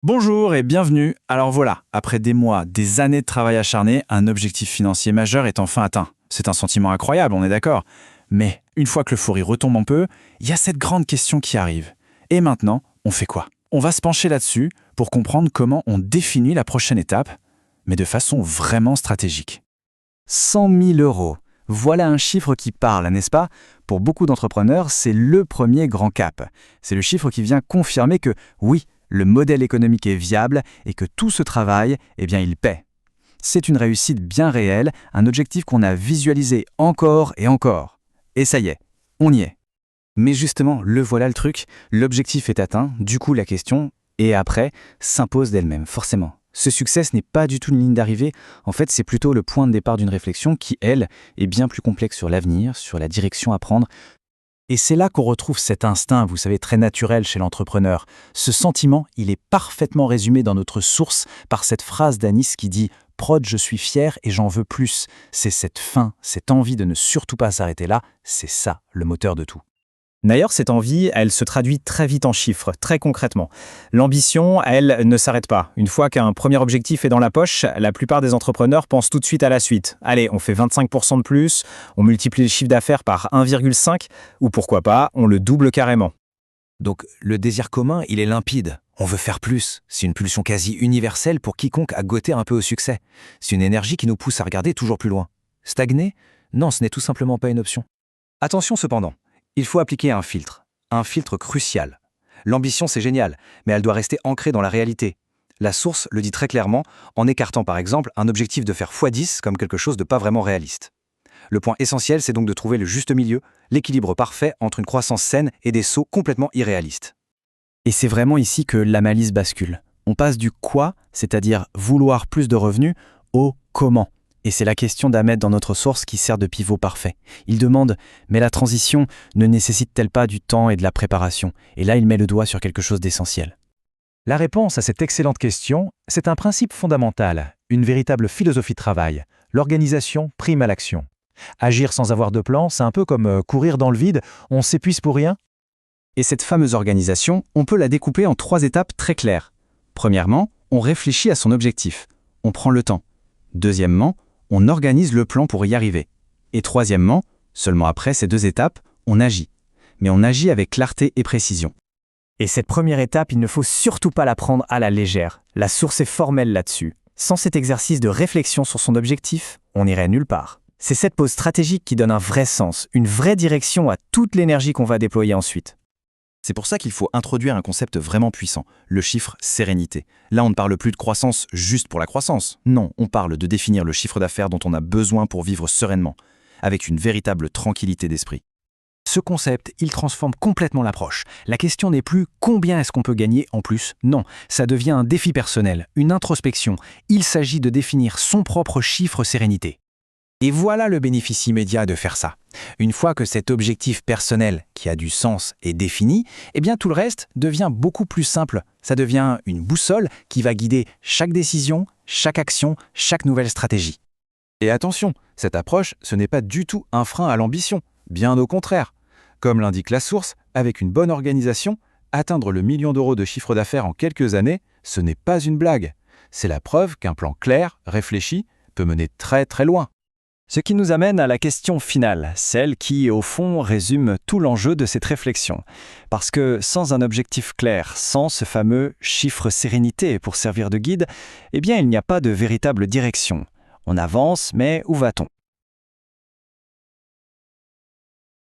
Bonjour et bienvenue. Alors voilà, après des mois, des années de travail acharné, un objectif financier majeur est enfin atteint. C'est un sentiment incroyable, on est d'accord. Mais une fois que l'euphorie retombe un peu, il y a cette grande question qui arrive. Et maintenant, on fait quoi? On va se pencher là-dessus pour comprendre comment on définit la prochaine étape, mais de façon vraiment stratégique. 100 000 euros. Voilà un chiffre qui parle, n'est-ce pas? Pour beaucoup d'entrepreneurs, c'est le premier grand cap. C'est le chiffre qui vient confirmer que, oui, le modèle économique est viable et que tout ce travail, il paie. C'est une réussite bien réelle, un objectif qu'on a visualisé encore et encore. Et ça y est, on y est. Mais justement, le voilà le truc, l'objectif est atteint, du coup la question, et après, s'impose d'elle-même, forcément. Ce succès, ce n'est pas du tout une ligne d'arrivée, en fait c'est plutôt le point de départ d'une réflexion qui, elle, est bien plus complexe sur l'avenir, sur la direction à prendre. Et c'est là qu'on retrouve cet instinct, vous savez, très naturel chez l'entrepreneur. Ce sentiment, il est parfaitement résumé dans notre source par cette phrase d'Anis qui dit « Prod, je suis fier et j'en veux plus ». C'est cette faim, cette envie de ne surtout pas s'arrêter là, c'est ça le moteur de tout. D'ailleurs, cette envie, elle se traduit très vite en chiffres, très concrètement. L'ambition, elle, ne s'arrête pas. Une fois qu'un premier objectif est dans la poche, la plupart des entrepreneurs pensent tout de suite à la suite. Allez, on fait 25% de plus, on multiplie le chiffre d'affaires par 1,5, ou pourquoi pas, on le double carrément. Donc le désir commun, il est limpide. On veut faire plus. C'est une pulsion quasi universelle pour quiconque a goûté un peu au succès. C'est une énergie qui nous pousse à regarder toujours plus loin. Stagner? Non, ce n'est tout simplement pas une option. Attention cependant. Il faut appliquer un filtre crucial. L'ambition, c'est génial, mais elle doit rester ancrée dans la réalité. La source le dit très clairement, en écartant par exemple un objectif de faire x10 comme quelque chose de pas vraiment réaliste. Le point essentiel, c'est donc de trouver le juste milieu, l'équilibre parfait entre une croissance saine et des sauts complètement irréalistes. Et c'est vraiment ici que la malice bascule. On passe du quoi, c'est-à-dire vouloir plus de revenus, au comment. Et c'est la question d'Ahmed dans notre source qui sert de pivot parfait. Il demande « Mais la transition ne nécessite-t-elle pas du temps et de la préparation ?» Et là, il met le doigt sur quelque chose d'essentiel. La réponse à cette excellente question, c'est un principe fondamental, une véritable philosophie de travail. L'organisation prime à l'action. Agir sans avoir de plan, c'est un peu comme courir dans le vide, on s'épuise pour rien. Et cette fameuse organisation, on peut la découper en 3 étapes très claires. Premièrement, on réfléchit à son objectif. On prend le temps. Deuxièmement, on organise le plan pour y arriver. Et troisièmement, seulement après ces 2 étapes, on agit. Mais on agit avec clarté et précision. Et cette première étape, il ne faut surtout pas la prendre à la légère. La source est formelle là-dessus. Sans cet exercice de réflexion sur son objectif, on n'irait nulle part. C'est cette pause stratégique qui donne un vrai sens, une vraie direction à toute l'énergie qu'on va déployer ensuite. C'est pour ça qu'il faut introduire un concept vraiment puissant, le chiffre sérénité. Là, on ne parle plus de croissance juste pour la croissance. Non, on parle de définir le chiffre d'affaires dont on a besoin pour vivre sereinement, avec une véritable tranquillité d'esprit. Ce concept, il transforme complètement l'approche. La question n'est plus combien est-ce qu'on peut gagner en plus. Non, ça devient un défi personnel, une introspection. Il s'agit de définir son propre chiffre sérénité. Et voilà le bénéfice immédiat de faire ça. Une fois que cet objectif personnel qui a du sens est défini, tout le reste devient beaucoup plus simple. Ça devient une boussole qui va guider chaque décision, chaque action, chaque nouvelle stratégie. Et attention, cette approche, ce n'est pas du tout un frein à l'ambition. Bien au contraire. Comme l'indique la source, avec une bonne organisation, atteindre le 1 million d'euros de chiffre d'affaires en quelques années, ce n'est pas une blague. C'est la preuve qu'un plan clair, réfléchi, peut mener très très loin. Ce qui nous amène à la question finale, celle qui, au fond, résume tout l'enjeu de cette réflexion. Parce que sans un objectif clair, sans ce fameux chiffre sérénité pour servir de guide, il n'y a pas de véritable direction. On avance, mais où va-t-on?